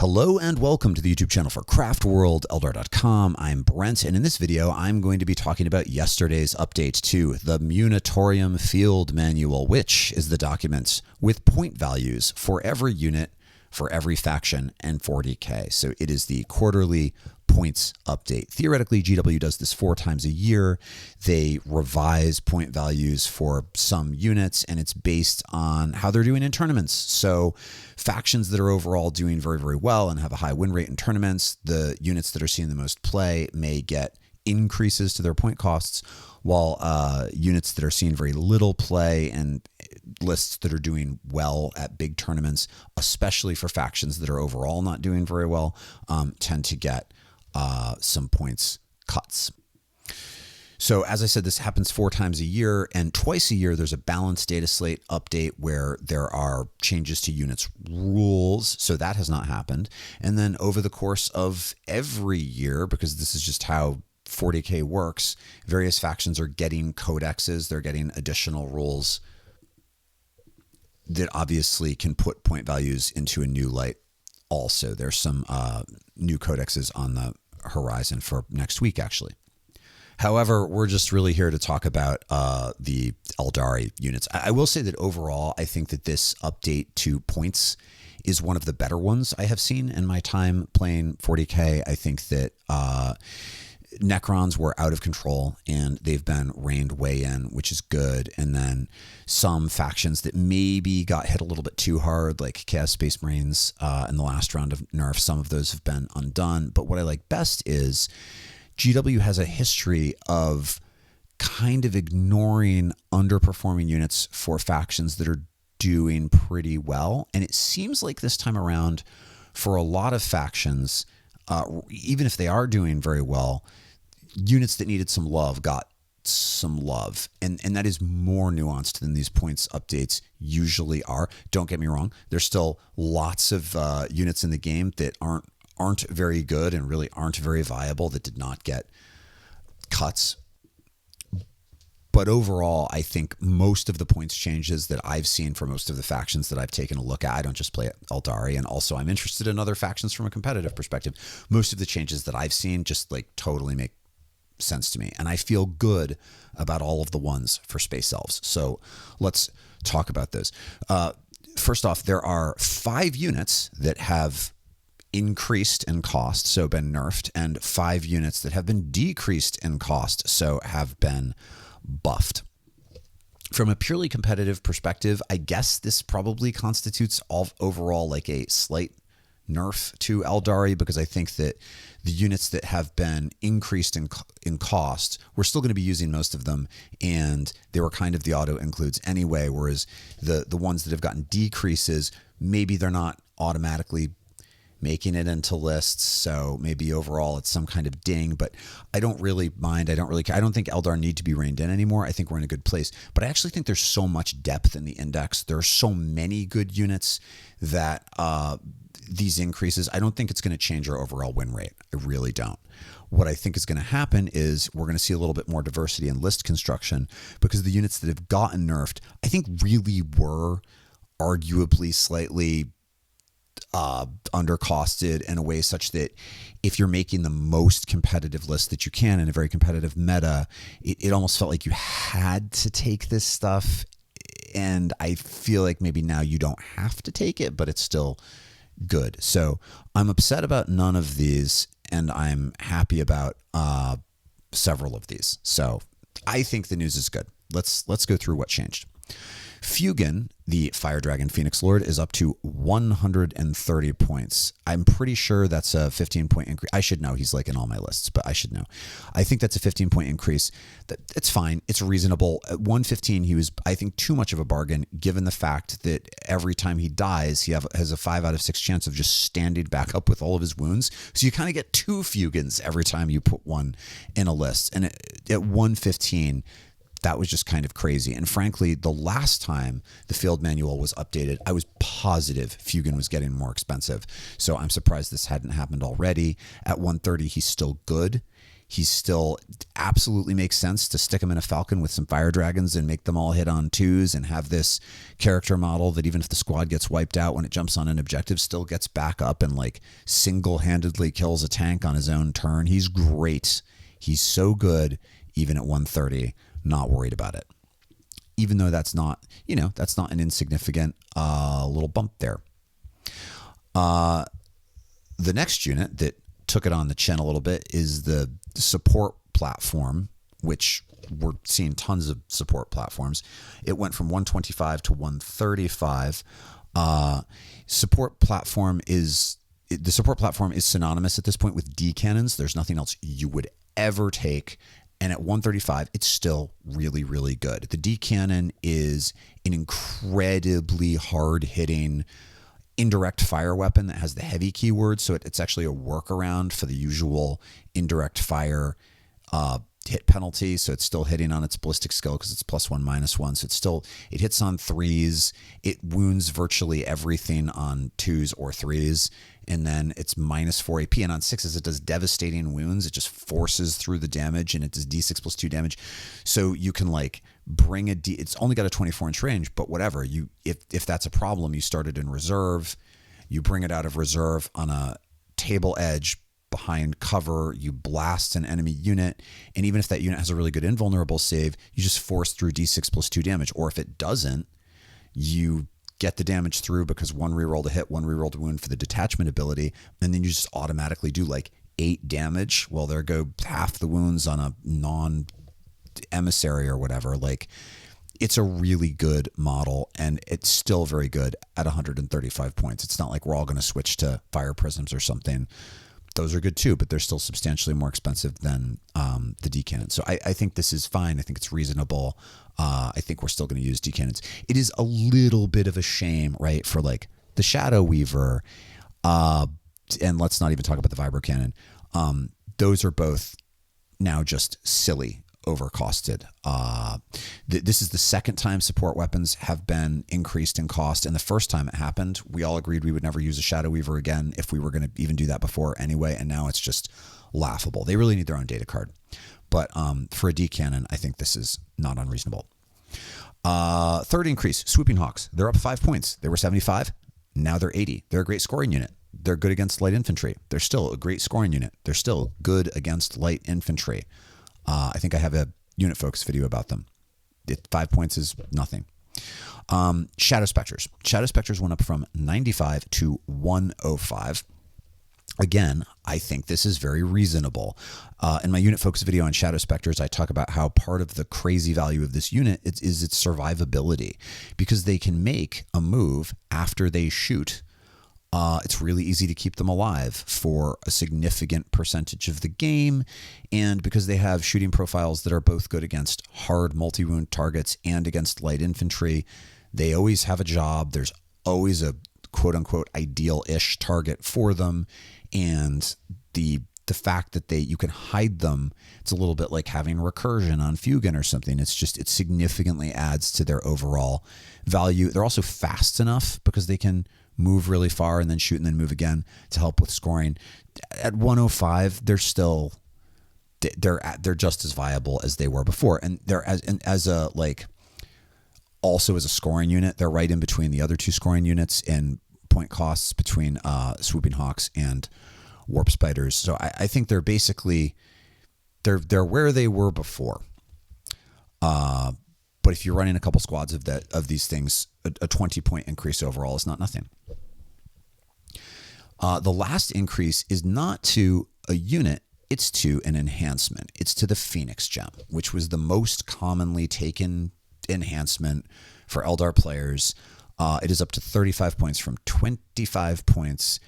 Hello and welcome to the YouTube channel for craftworld.eldar.com. I'm Brent, and in this video, I'm going to be talking about yesterday's update to the Munitorium Field Manual, which is the document with point values for every unit, for every faction, and 40k. So it is the quarterly points update. Theoretically, GW does this 4 times a year. They revise point values for some units, and it's based on how they're doing in tournaments. So factions that are overall doing very, very well and have a high win rate in tournaments, the units that are seeing the most play may get increases to their point costs, while units that are seeing very little play and lists that are doing well at big tournaments, especially for factions that are overall not doing very well, tend to get some points cuts. So as I said, this happens 4 times a year, and twice a year there's a balanced data slate update where there are changes to units rules. So that has not happened. And then over the course of every year, because this is just how 40k works, various factions are getting codexes, they're getting additional rules that obviously can put point values into a new light. Also, there's some new codexes on the horizon for next week, actually. However, we're just really here to talk about the Aeldari units. I will say that overall, I think that this update to points is one of the better ones I have seen in my time playing 40k. I think that Necrons were out of control and they've been reined way in, which is good. And then some factions that maybe got hit a little bit too hard, like Chaos Space Marines in the last round of nerf, some of those have been undone. But what I like best is GW has a history of kind of ignoring underperforming units for factions that are doing pretty well. And it seems like this time around, for a lot of factions, even if they are doing very well, units that needed some love got some love. And that is more nuanced than these points updates usually are. Don't get me wrong. There's still lots of units in the game that aren't very good and really aren't very viable that did not get cuts. But overall, I think most of the points changes that I've seen for most of the factions that I've taken a look at, I don't just play Aeldari, and also I'm interested in other factions from a competitive perspective. Most of the changes that I've seen just like totally make sense to me, and I feel good about all of the ones for Space Elves. So let's talk about those. First off, there are 5 units that have increased in cost, so been nerfed, and 5 units that have been decreased in cost, so have been buffed. From a purely competitive perspective, I guess this probably constitutes overall like a slight nerf to Aeldari, because I think that the units that have been increased in cost, we're still going to be using most of them, and they were kind of the auto includes anyway, whereas the ones that have gotten decreases, maybe they're not automatically making it into lists, so maybe overall it's some kind of ding, but I don't really mind. I don't really care. I don't think Eldar need to be reined in anymore. I think we're in a good place, but I actually think there's so much depth in the index. There are so many good units that these increases, I don't think it's going to change our overall win rate. I really don't. What I think is going to happen is we're going to see a little bit more diversity in list construction, because the units that have gotten nerfed, I think really were arguably slightly undercosted in a way such that if you're making the most competitive list that you can in a very competitive meta, it almost felt like you had to take this stuff. And I feel like maybe now you don't have to take it, but it's still good. So I'm upset about none of these, and I'm happy about several of these. So I think the news is good. Let's go through what changed. Fugan, the Fire Dragon Phoenix Lord, is up to 130 points. I'm pretty sure that's a 15-point increase. I should know. He's like in all my lists, but I should know. I think that's a 15-point increase. It's fine. It's reasonable. At 115, he was, I think, too much of a bargain, given the fact that every time he dies, he has a 5 out of 6 chance of just standing back up with all of his wounds. So you kind of get 2 Fugans every time you put one in a list. And at 115, that was just kind of crazy. And frankly, the last time the field manual was updated, I was positive Fugan was getting more expensive. So I'm surprised this hadn't happened already. At 130, he's still good. He still absolutely makes sense to stick him in a Falcon with some fire dragons and make them all hit on 2s and have this character model that even if the squad gets wiped out when it jumps on an objective, still gets back up and like single-handedly kills a tank on his own turn. He's great. He's so good, even at 130, not worried about it. Even though that's not an insignificant little bump there. The next unit that took it on the chin a little bit is the support platform, which we're seeing tons of support platforms. It went from 125 to 135. The support platform is synonymous at this point with D cannons. There's nothing else you would ever take. And at 135, it's still really, really good. The D cannon is an incredibly hard-hitting indirect fire weapon that has the heavy keyword, so it's actually a workaround for the usual indirect fire hit penalty. So it's still hitting on its ballistic skill because it's +1, -1. So it hits on 3s. It wounds virtually everything on 2s or 3s. And then it's -4 AP. And on 6s, it does devastating wounds. It just forces through the damage, and it does D6 +2 damage. So you can like bring it's only got a 24-inch range, but whatever. If that's a problem, you start it in reserve. You bring it out of reserve on a table edge behind cover. You blast an enemy unit. And even if that unit has a really good invulnerable save, you just force through D6 +2 damage. Or if it doesn't, you get the damage through because 1 reroll to hit, 1 reroll to wound for the detachment ability, and then you just automatically do like 8 damage. Well, there go half the wounds on a non-emissary or whatever. Like, it's a really good model, and it's still very good at 135 points. It's not like we're all going to switch to fire prisms or something. Those are good too, but they're still substantially more expensive than the D cannon. So I think this is fine. I think it's reasonable. I think we're still going to use D cannons. It is a little bit of a shame, right, for like the Shadow Weaver, and let's not even talk about the Vibro Cannon. Those are both now just silly, overcosted. This is the second time support weapons have been increased in cost, and the first time it happened, we all agreed we would never use a Shadow Weaver again if we were going to even do that before anyway, and now it's just laughable. They really need their own data card. But for a D cannon, I think this is not unreasonable. Third increase, Swooping Hawks. They're up 5 points. They were 75. Now they're 80. They're a great scoring unit. They're good against light infantry. They're still a great scoring unit. They're still good against light infantry. I think I have a unit focus video about them. 5 points is nothing. Shadow Spectres. Shadow Spectres went up from 95 to 105. Again, I think this is very reasonable. In my unit focus video on Shadow Spectres, I talk about how part of the crazy value of this unit is its survivability, because they can make a move after they shoot. It's really easy to keep them alive for a significant percentage of the game, and because they have shooting profiles that are both good against hard multi-wound targets and against light infantry, they always have a job. There's always a quote-unquote ideal-ish target for them, and the fact that you can hide them, it's a little bit like having recursion on Fugan or something. It significantly adds to their overall value. They're also fast enough because they can move really far and then shoot and then move again to help with scoring. At 105, they're just as viable as they were before, and they're as a scoring unit, they're right in between the other two scoring units in point costs between Swooping Hawks and Warp Spiders. So I think they're basically they're where they were before. But if you're running a couple squads of these things, a 20-point increase overall is not nothing. The last increase is not to a unit, it's to an enhancement. It's to the Phoenix Gem, which was the most commonly taken enhancement for Eldar players. It is up to 35 points from 25 points.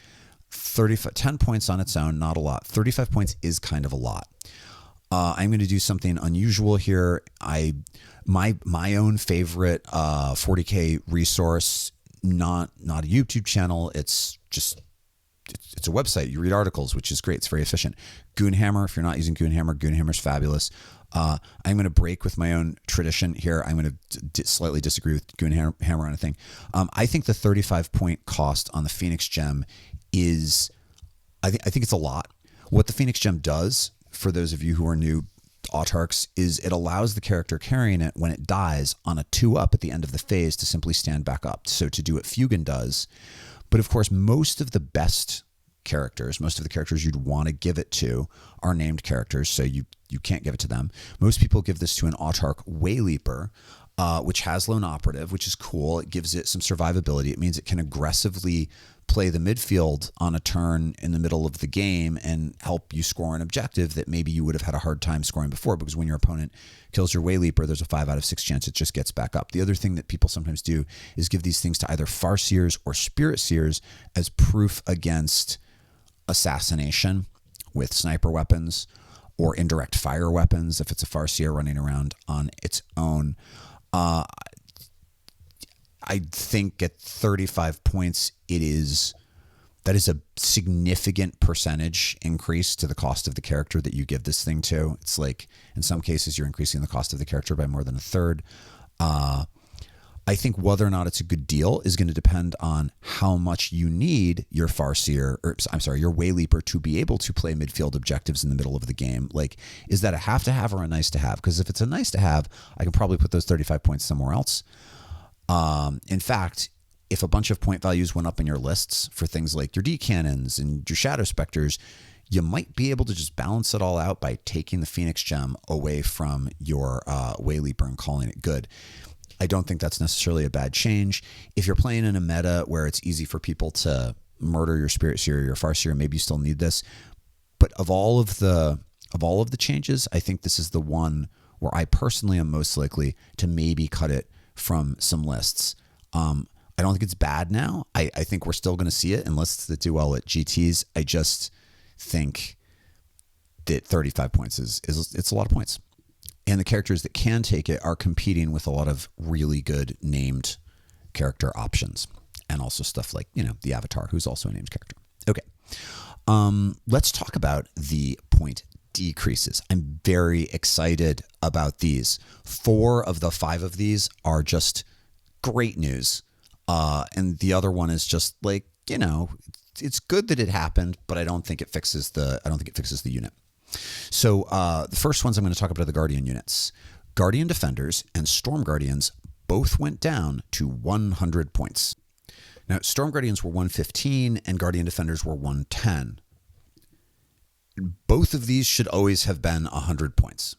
10 points on its own, not a lot. 35 points is kind of a lot. I'm going to do something unusual here. My own favorite 40K resource, not a YouTube channel. It's a website. You read articles, which is great. It's very efficient. Goonhammer. If you're not using Goonhammer, Goonhammer's fabulous. I'm going to break with my own tradition here. I'm going to slightly disagree with Goonhammer on a thing. I think the 35-point cost on the Phoenix Gem is, I think it's a lot. What the Phoenix Gem does for those of you who are new, autarchs, is it allows the character carrying it when it dies on a 2-up at the end of the phase to simply stand back up. So to do what Fugan does. But of course, most of the best characters, most of the characters you'd want to give it to are named characters, so you can't give it to them. Most people give this to an autarch Wayleaper, which has lone operative, which is cool. It gives it some survivability. It means it can aggressively play the midfield on a turn in the middle of the game and help you score an objective that maybe you would have had a hard time scoring before, because when your opponent kills your Wayleaper, there's a 5 out of 6 chance it just gets back up. The other thing that people sometimes do is give these things to either Farseers or Spirit Seers as proof against assassination with sniper weapons or indirect fire weapons if it's a Farseer running around on its own. I think at 35 points, that is a significant percentage increase to the cost of the character that you give this thing to. It's like, in some cases, you're increasing the cost of the character by more than a third. I think whether or not it's a good deal is going to depend on how much you need your Farseer, your Wayleaper to be able to play midfield objectives in the middle of the game. Like, is that a have to have or a nice to have? Because if it's a nice to have, I can probably put those 35 points somewhere else. In fact, if a bunch of point values went up in your lists for things like your D cannons and your Shadow Specters, you might be able to just balance it all out by taking the Phoenix Gem away from your Wayleaper and calling it good. I don't think that's necessarily a bad change. If you're playing in a meta where it's easy for people to murder your Spirit Seer or your Farseer, maybe you still need this. But of all of the changes, I think this is the one where I personally am most likely to maybe cut it from some lists. I don't think it's bad now. I think we're still going to see it in lists that do well at GTs. I just think that 35 points it's a lot of points. And the characters that can take it are competing with a lot of really good named character options. And also stuff like, the Avatar, who's also a named character. Okay. Let's talk about the point decreases. I'm very excited about these. 4 of the 5 of these are just great news. And the other one is just like, it's good that it happened, but I don't think it fixes the unit. So the first ones I'm going to talk about are the Guardian units. Guardian Defenders and Storm Guardians both went down to 100 points. Now, Storm Guardians were 115 and Guardian Defenders were 110. Both of these should always have been 100 points.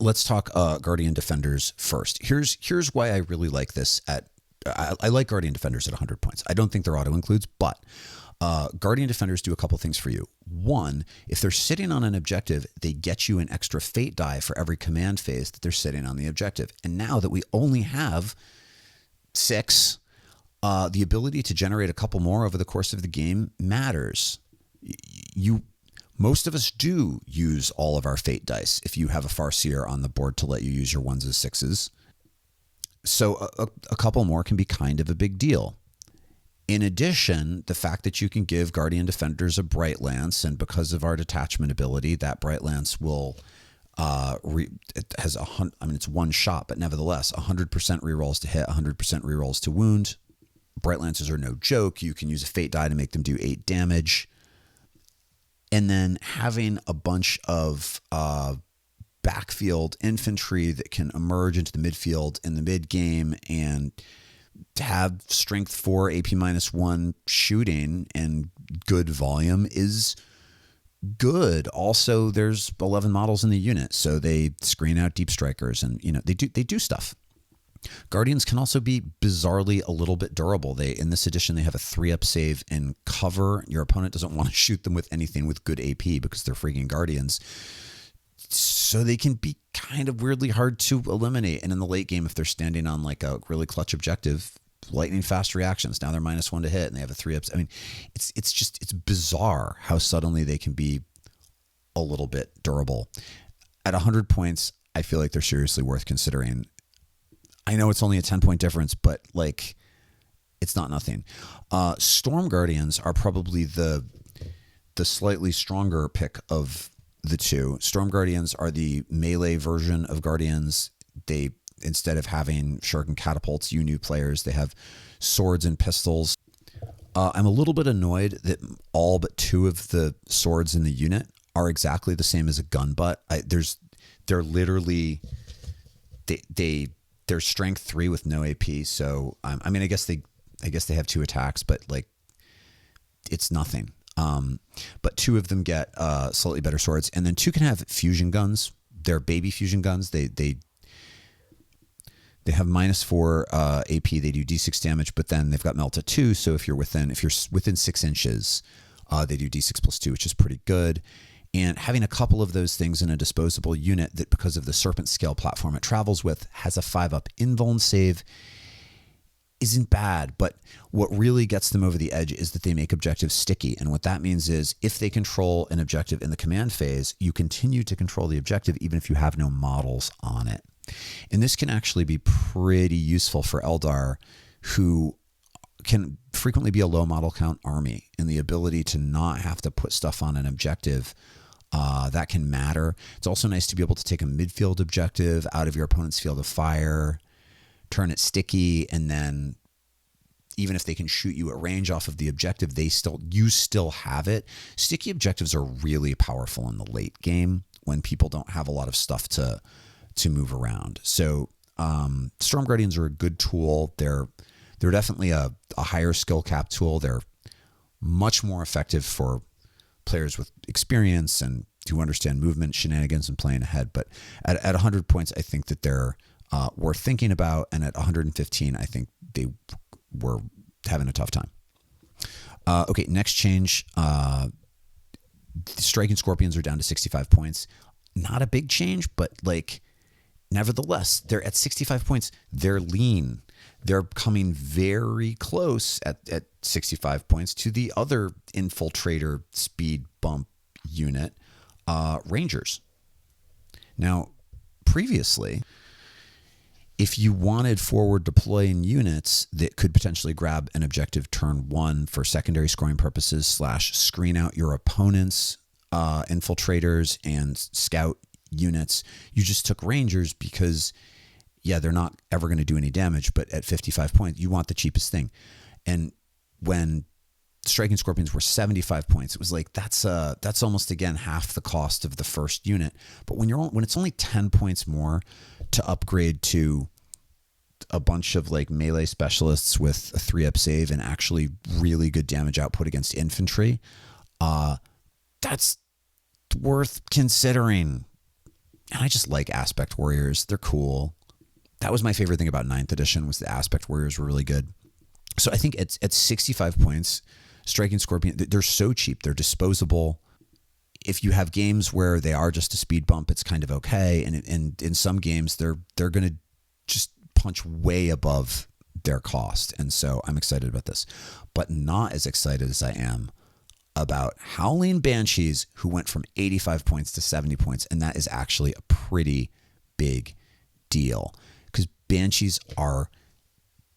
Let's talk Guardian Defenders first. Here's why I really like this I like Guardian Defenders at 100 points. I don't think they're auto-includes, but Guardian Defenders do a couple things for you. One, if they're sitting on an objective, they get you an extra fate die for every command phase that they're sitting on the objective. And now that we only have 6, the ability to generate a couple more over the course of the game matters. Most of us do use all of our fate dice if you have a Farseer on the board to let you use your 1s and 6s. So a couple more can be kind of a big deal. In addition, the fact that you can give Guardian Defenders a Bright Lance, and because of our detachment ability, that Bright Lance will it has it's one shot, but nevertheless 100% rerolls to hit, 100% rerolls to wound. Bright Lances are no joke. You can use a fate die to make them do 8 damage. And then having a bunch of backfield infantry that can emerge into the midfield in the mid game and to have strength 4, AP -1 shooting and good volume is good. Also, there's 11 models in the unit, so they screen out deep strikers and they do stuff. Guardians can also be bizarrely a little bit durable. In this edition, they have a 3-up save and cover. Your opponent doesn't want to shoot them with anything with good AP because they're freaking Guardians. So they can be kind of weirdly hard to eliminate. And in the late game, if they're standing on like a really clutch objective, lightning fast reactions. Now they're -1 to hit and they have a 3-up. I mean, it's bizarre how suddenly they can be a little bit durable. At 100 points, I feel like they're seriously worth considering. I know it's only a 10-point difference, but like it's not nothing. Storm Guardians are probably the slightly stronger pick of the two. Storm Guardians are the melee version of Guardians. They, instead of having shuriken catapults, you new players, they have swords and pistols. I'm a little bit annoyed that all but 2 of the swords in the unit are exactly the same as a gun butt. They're literally they're strength 3 with no AP. So I mean, I guess they have 2 attacks, but like it's nothing. But 2 of them get slightly better swords, and then 2 can have fusion guns. They're baby fusion guns. They have -4 AP. They do D6 damage, but then they've got melt at 2. So if you're within 6 inches, they do D6 + 2, which is pretty good. And having a couple of those things in a disposable unit that, because of the serpent scale platform it travels with, has a 5+ invuln save isn't bad. But what really gets them over the edge is that they make objectives sticky. And what that means is if they control an objective in the command phase, you continue to control the objective even if you have no models on it. And this can actually be pretty useful for Eldar, who can frequently be a low model count army, and the ability to not have to put stuff on an objective that can matter. It's also nice to be able to take a midfield objective out of your opponent's field of fire, turn it sticky, and then even if they can shoot you at range off of the objective, you still have it. Sticky objectives are really powerful in the late game when people don't have a lot of stuff to move around. So Storm Guardians are a good tool. They're definitely a higher skill cap tool. They're much more effective for players with experience and who understand movement, shenanigans, and playing ahead. But at 100 points, I think that they're worth thinking about. And at 115, I think they were having a tough time. Okay, next change. Striking Scorpions are down to 65 points. Not a big change, but like, nevertheless, they're at 65 points. They're lean. They're coming very close at 65 points to the other infiltrator speed bump unit, Rangers. Now, previously, if you wanted forward deploying units that could potentially grab an objective turn 1 for secondary scoring purposes / screen out your opponent's infiltrators and scout units, you just took Rangers because, yeah, they're not ever going to do any damage, but at 55 points, you want the cheapest thing. And when Striking Scorpions were 75 points, it was like, that's almost, again, half the cost of the first unit. But when it's only 10 points more to upgrade to a bunch of like melee specialists with a 3-up save and actually really good damage output against infantry, that's worth considering. And I just like Aspect Warriors. They're cool. That was my favorite thing about 9th edition, was the Aspect Warriors were really good. So I think at 65 points, Striking Scorpion, they're so cheap. They're disposable. If you have games where they are just a speed bump, it's kind of okay. And in some games, they're going to just punch way above their cost. And so I'm excited about this, but not as excited as I am about Howling Banshees, who went from 85 points to 70 points. And that is actually a pretty big deal because Banshees are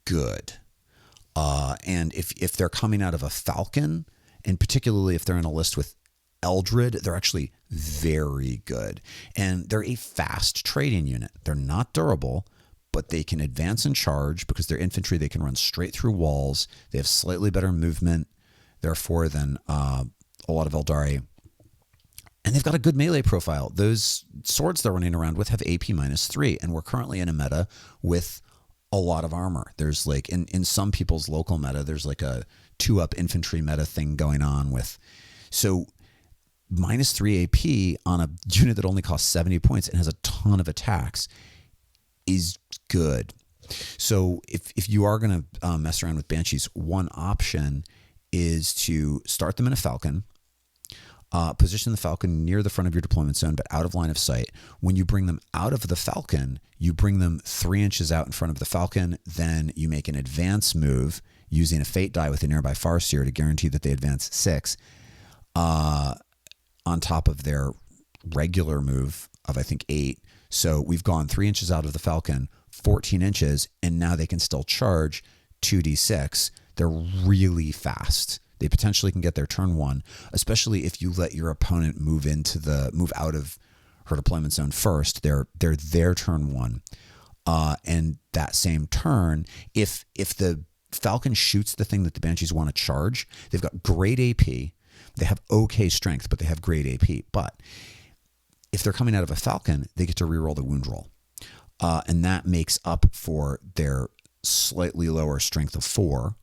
good. And if they're coming out of a Falcon, and particularly if they're in a list with Eldred, they're actually very good. And they're a fast trading unit. They're not durable, but they can advance and charge because they're infantry. They can run straight through walls. They have slightly better movement, therefore, than a lot of Eldari. And they've got a good melee profile. Those swords they're running around with have AP -3, and we're currently in a meta with a lot of armor. There's like, in some people's local meta, there's like a 2-up infantry meta thing going on with. So -3 AP on a unit that only costs 70 points and has a ton of attacks is good. So if you are going to mess around with Banshees, one option is to start them in a Falcon, position the Falcon near the front of your deployment zone, but out of line of sight. When you bring them out of the Falcon, you bring them 3 inches out in front of the Falcon. Then you make an advance move using a fate die with a nearby Farseer to guarantee that they advance 6 on top of their regular move of, I think, 8. So we've gone 3 inches out of the Falcon, 14 inches, and now they can still charge 2d6. They're really fast. They potentially can get their turn 1, especially if you let your opponent move out of her deployment zone first. They're their turn 1, and that same turn, if the Falcon shoots the thing that the Banshees want to charge, they've got great AP. They have okay strength, but they have great AP. But if they're coming out of a falcon, they get to reroll the wound roll. And that makes up for their slightly lower strength of 4.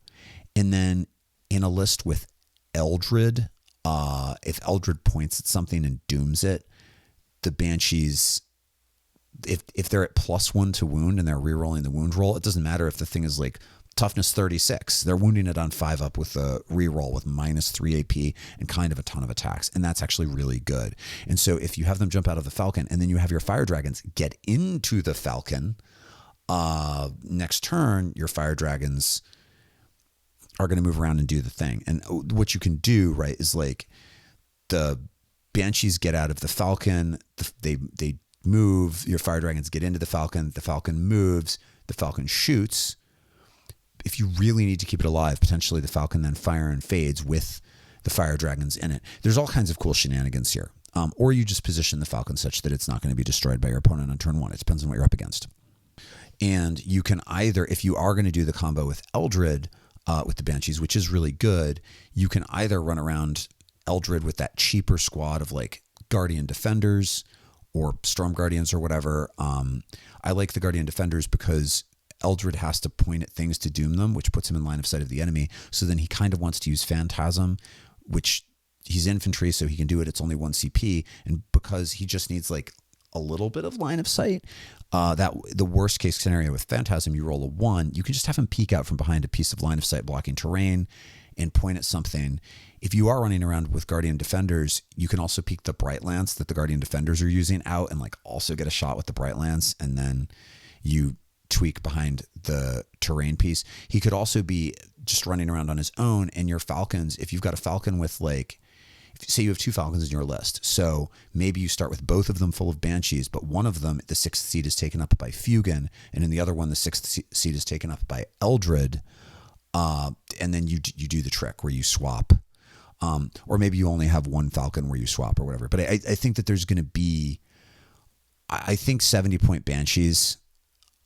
And then in a list with Eldred, if Eldred points at something and dooms it, the Banshees, if they're at +1 to wound and they're rerolling the wound roll, it doesn't matter if the thing is like toughness 36. They're wounding it on 5 up with a reroll with -3 AP and kind of a ton of attacks. And that's actually really good. And so if you have them jump out of the falcon and then you have your fire dragons get into the falcon, next turn, your fire dragons are going to move around and do the thing. And what you can do, right, is like the Banshees get out of the falcon, they move, your fire dragons get into the falcon moves, the falcon shoots. If you really need to keep it alive, potentially the falcon then fire and fades with the fire dragons in it. There's all kinds of cool shenanigans here. Or you just position the falcon such that it's not going to be destroyed by your opponent on turn 1. It depends on what you're up against. And you can either, if you are going to do the combo with Eldred, with the Banshees, which is really good, you can either run around Eldred with that cheaper squad of like Guardian Defenders or Storm Guardians or whatever. I like the Guardian Defenders because Eldred has to point at things to doom them, which puts him in line of sight of the enemy. So then he kind of wants to use Phantasm, which he's infantry, so he can do it. It's only 1 CP. And because he just needs like a little bit of line of sight, that the worst case scenario with Phantasm, you roll a 1, you can just have him peek out from behind a piece of line of sight blocking terrain and point at something. If you are running around with Guardian Defenders, you can also peek the Bright Lance that the Guardian Defenders are using out and like also get a shot with the Bright Lance, and then you tweak behind the terrain piece. He could also be just running around on his own, and your Falcons, if you've got a Falcon with like, say you have 2 Falcons in your list, so maybe you start with both of them full of Banshees, but one of them, the 6th seat is taken up by Fugan, and in the other one, the 6th seat is taken up by Eldred, and then you do the trick where you swap. Or maybe you only have 1 Falcon where you swap or whatever. But I think that there's going to be, I think 70-point Banshees,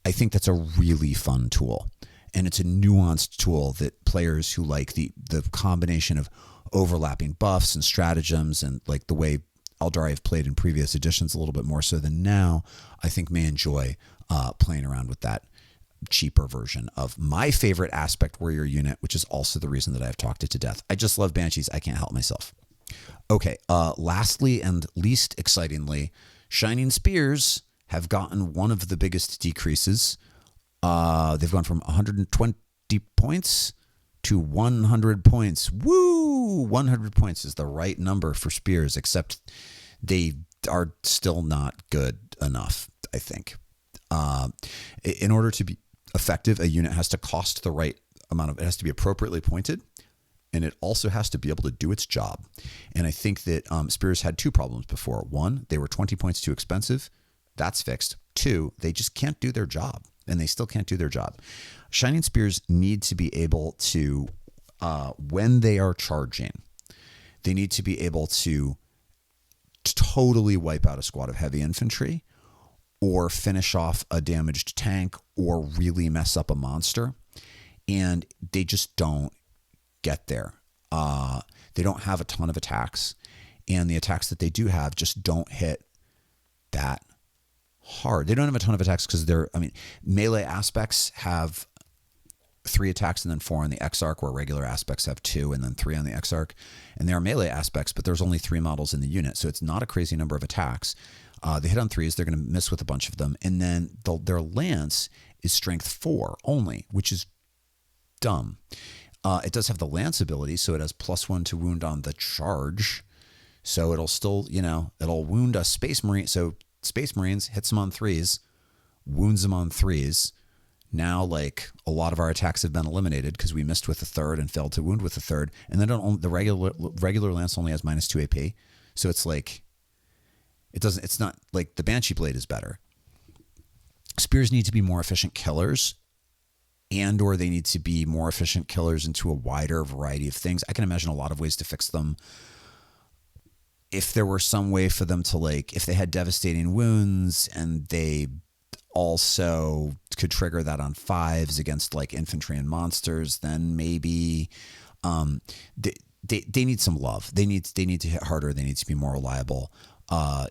I think that's a really fun tool. And it's a nuanced tool that players who like the combination of overlapping buffs and stratagems and like the way Aeldari have played in previous editions a little bit more so than now, I think may enjoy playing around with that cheaper version of my favorite aspect warrior unit, which is also the reason that I've talked it to death. I just love Banshees. I can't help myself. Okay, lastly and least excitingly, Shining Spears have gotten one of the biggest decreases. They've gone from 120 points to 100 points. Woo! 100 points is the right number for Spears, except they are still not good enough, I think. In order to be effective, a unit has to cost the right amount of, it has to be appropriately pointed, and it also has to be able to do its job. And I think that Spears had 2 problems before. 1, they were 20 points too expensive. That's fixed. 2, they just can't do their job, and they still can't do their job. Shining Spears need to be able to, when they are charging, they need to be able to totally wipe out a squad of heavy infantry, or finish off a damaged tank, or really mess up a monster. And they just don't get there. They don't have a ton of attacks, and the attacks that they do have just don't hit that hard. They don't have a ton of attacks because melee aspects have 3 attacks and then 4 on the X-Arc, where regular aspects have 2 and then 3 on the X-Arc. And they are melee aspects, but there's only 3 models in the unit, so it's not a crazy number of attacks. They hit on 3s, they're going to miss with a bunch of them. And then their lance is strength 4 only, which is dumb. It does have the lance ability, so it has +1 to wound on the charge. So it'll still, it'll wound a Space Marine. So Space Marines hits them on 3s, wounds them on 3s. Now, like, a lot of our attacks have been eliminated because we missed with the 3rd and failed to wound with the 3rd. And then the regular lance only has -2 AP. So it's like, it's not like the Banshee Blade is better. Spears need to be more efficient killers, and or they need to be more efficient killers into a wider variety of things. I can imagine a lot of ways to fix them. If there were some way for them to, like, if they had devastating wounds and they also could trigger that on 5s against like infantry and monsters, then maybe they need some love. They need to hit harder. They need to be more reliable.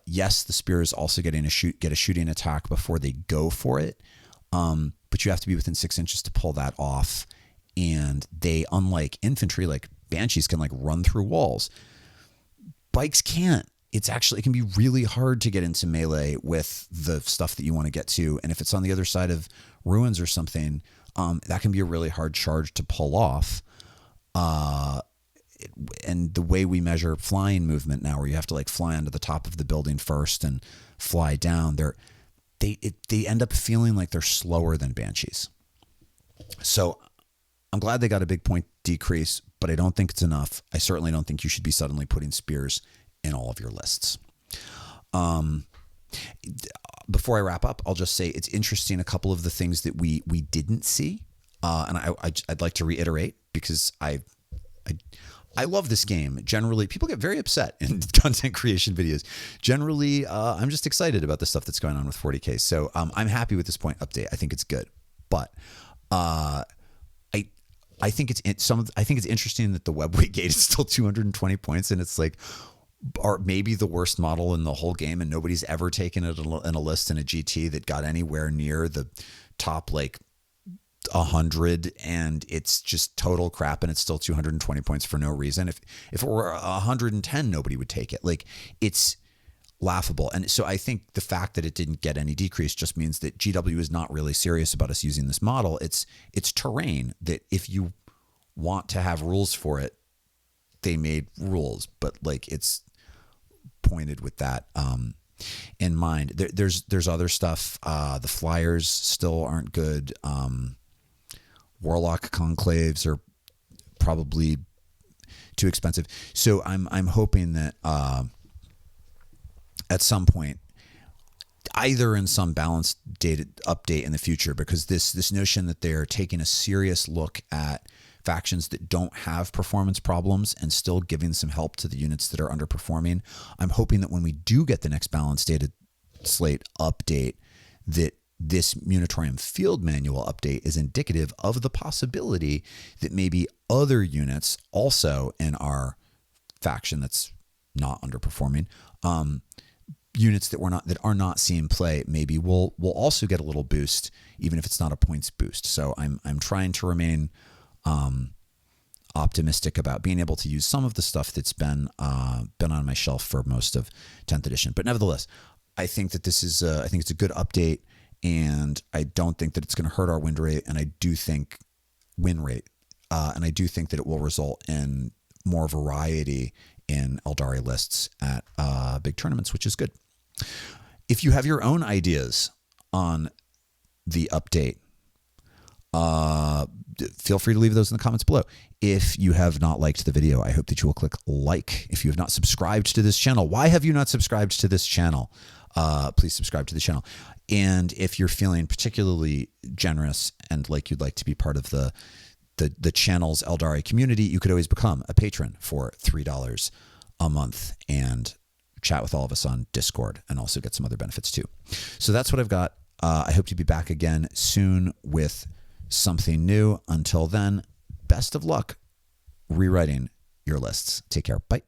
Yes, the spears also get a shooting attack before they go for it, but you have to be within 6 inches to pull that off. And they, unlike infantry, like banshees, can like run through walls. Bikes can't. It can be really hard to get into melee with the stuff that you want to get to. And if it's on the other side of ruins or something, that can be a really hard charge to pull off. And the way we measure flying movement now, where you have to like fly onto the top of the building first and fly down, they end up feeling like they're slower than banshees. So I'm glad they got a big point decrease, but I don't think it's enough. I certainly don't think you should be suddenly putting spears in all of your lists. Before I wrap up, I'll just say it's interesting, a couple of the things that we didn't see, and I'd like to reiterate, because I love this game. Generally, people get very upset in content creation videos. Generally, I'm just excited about the stuff that's going on with 40K. So I'm happy with this point update. I think it's good, but I think it's interesting that the web weight gate is still 220 points, and it's like, or maybe the worst model in the whole game, and nobody's ever taken it in a list in a GT that got anywhere near the top like 100, and it's just total crap, and it's still 220 points for no reason. If it were 110, nobody would take it. Like, it's laughable. And so I think the fact that it didn't get any decrease just means that GW is not really serious about us using this model. It's terrain that, if you want to have rules for it, they made rules, but like, it's pointed with that in mind. There's other stuff. The flyers still aren't good. Warlock conclaves are probably too expensive. So I'm hoping that at some point, either in some balanced data update in the future, because this notion that they're taking a serious look at factions that don't have performance problems and still giving some help to the units that are underperforming, I'm hoping that when we do get the next balanced data slate update, that this Munitorium Field Manual update is indicative of the possibility that maybe other units also in our faction that's not underperforming, units that are not seeing play, maybe will also get a little boost, even if it's not a points boost. So I'm trying to remain optimistic about being able to use some of the stuff that's been on my shelf for most of 10th edition. But nevertheless, I think that this is I think it's a good update, and I don't think that it's going to hurt our win rate. And I do think and I do think that it will result in more variety in Aeldari lists at big tournaments, which is good. If you have your own ideas on the update, feel free to leave those in the comments below. If you have not liked the video, I hope that you will click like. If you have not subscribed to this channel, why have you not subscribed to this channel? Please subscribe to the channel. And if you're feeling particularly generous and like you'd like to be part of the channel's Aeldari community, you could always become a patron for $3 a month and chat with all of us on Discord, and also get some other benefits too. So that's what I've got. I hope to be back again soon with something new. Until then, best of luck rewriting your lists. Take care. Bye.